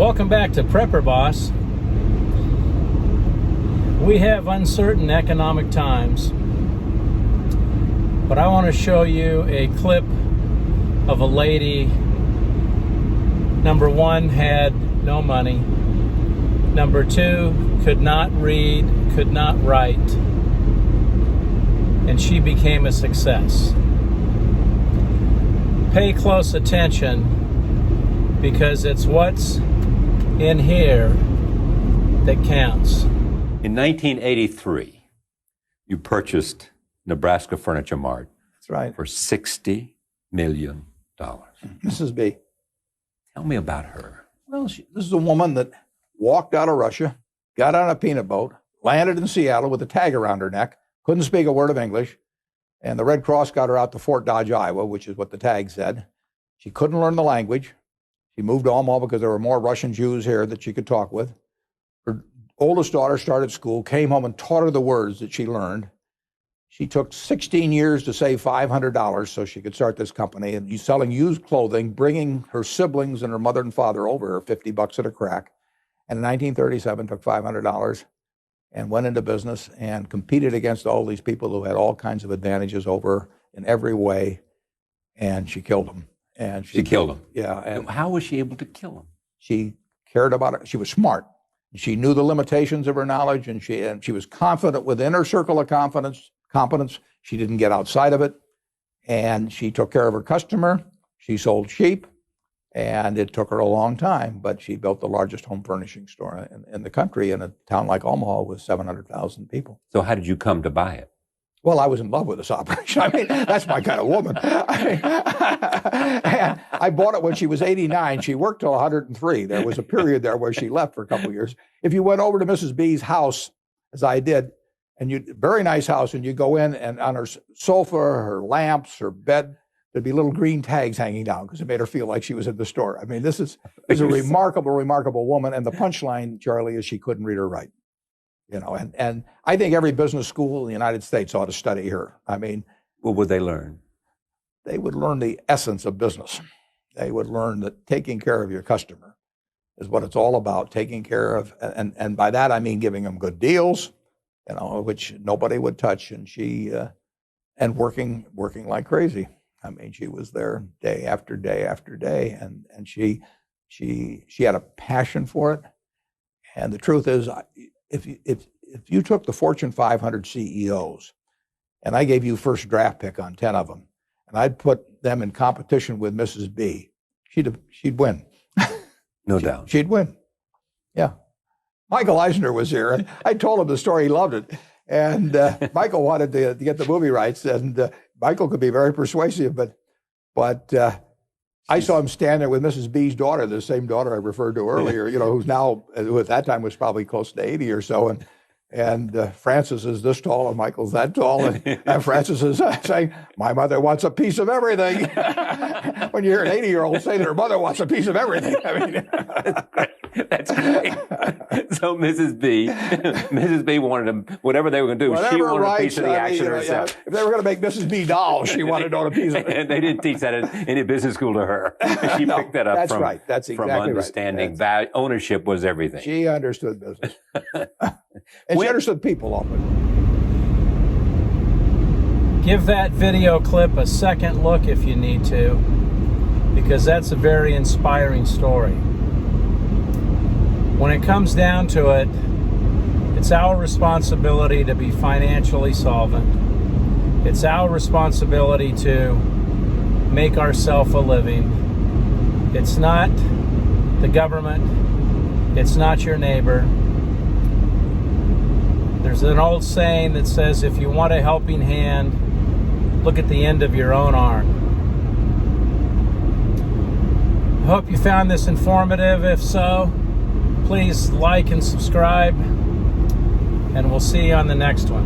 Welcome back to Prepper Boss. We have uncertain economic times, but I want to show you a clip of a lady. Number one, had no money. Number two, could not read, could not write, and she became a success. Pay close attention, because it's what's in here that counts. In 1983, you purchased Nebraska Furniture Mart. That's right. For $60 million. Mrs. B. Tell me about her. Well, this is a woman that walked out of Russia, got on a peanut boat, landed in Seattle with a tag around her neck, couldn't speak a word of English, and the Red Cross got her out to Fort Dodge, Iowa, which is what the tag said. She couldn't learn the language. She moved to Omaha because there were more Russian Jews here that she could talk with. Her oldest daughter started school, came home and taught her the words that she learned. She took 16 years to save $500 so she could start this company, and she's selling used clothing, bringing her siblings and her mother and father over her, $50 at a crack. And in 1937, took $500 and went into business and competed against all these people who had all kinds of advantages over her in every way, and she killed them. And she killed him? Yeah. And how was she able to kill him? She cared about it. She was smart. She knew the limitations of her knowledge, and she was confident within her circle of competence. She didn't get outside of it, and she took care of her customer. She sold sheep, and it took her a long time, but she built the largest home furnishing store in the country in a town like Omaha with 700,000 people. So how did you come to buy it? Well, I was in love with this operation. I mean, that's my kind of woman. And I bought it when she was 89. She worked till 103. There was a period there where she left for a couple of years. If you went over to Mrs. B's house, as I did, and very nice house, and you go in, and on her sofa, her lamps, her bed, there'd be little green tags hanging down because it made her feel like she was in the store. I mean, this is a remarkable, remarkable woman. And the punchline, Charlie, is she couldn't read or write. You know, and I think every business school in the United States ought to study her. I mean, what would they learn? They would learn the essence of business. They would learn that taking care of your customer is what it's all about, taking care of, and by that I mean giving them good deals, you know, which nobody would touch, and she, and working like crazy. I mean, she was there day after day after day, and she had a passion for it. And the truth is, if you took the Fortune 500 CEOs, and I gave you first draft pick on 10 of them, and I'd put them in competition with Mrs. B, she'd win. No doubt. She'd win. Yeah. Michael Eisner was here, and I told him the story. He loved it. And Michael wanted to get the movie rights, and Michael could be very persuasive, but I saw him stand there with Mrs. B's daughter, the same daughter I referred to earlier, you know, who at that time was probably close to 80 or so. And Frances is this tall and Michael's that tall. And Frances is saying, my mother wants a piece of everything. When you hear an 80-year-old say that her mother wants a piece of everything, I mean. That's great. So Mrs. B wanted them, whatever they were going to do, she wanted a piece of the action herself. Yeah. If they were going to make Mrs. B dolls, she wanted to own a piece of it. And they didn't teach that in any business school to her. She picked that up that's right. That's from exactly understanding right. Ownership was everything. She understood business. And she understood people often. Give that video clip a second look if you need to, because that's a very inspiring story. When it comes down to it, it's our responsibility to be financially solvent. It's our responsibility to make ourselves a living. It's not the government. It's not your neighbor. There's an old saying that says, if you want a helping hand, look at the end of your own arm. I hope you found this informative. If so, please like and subscribe, and we'll see you on the next one.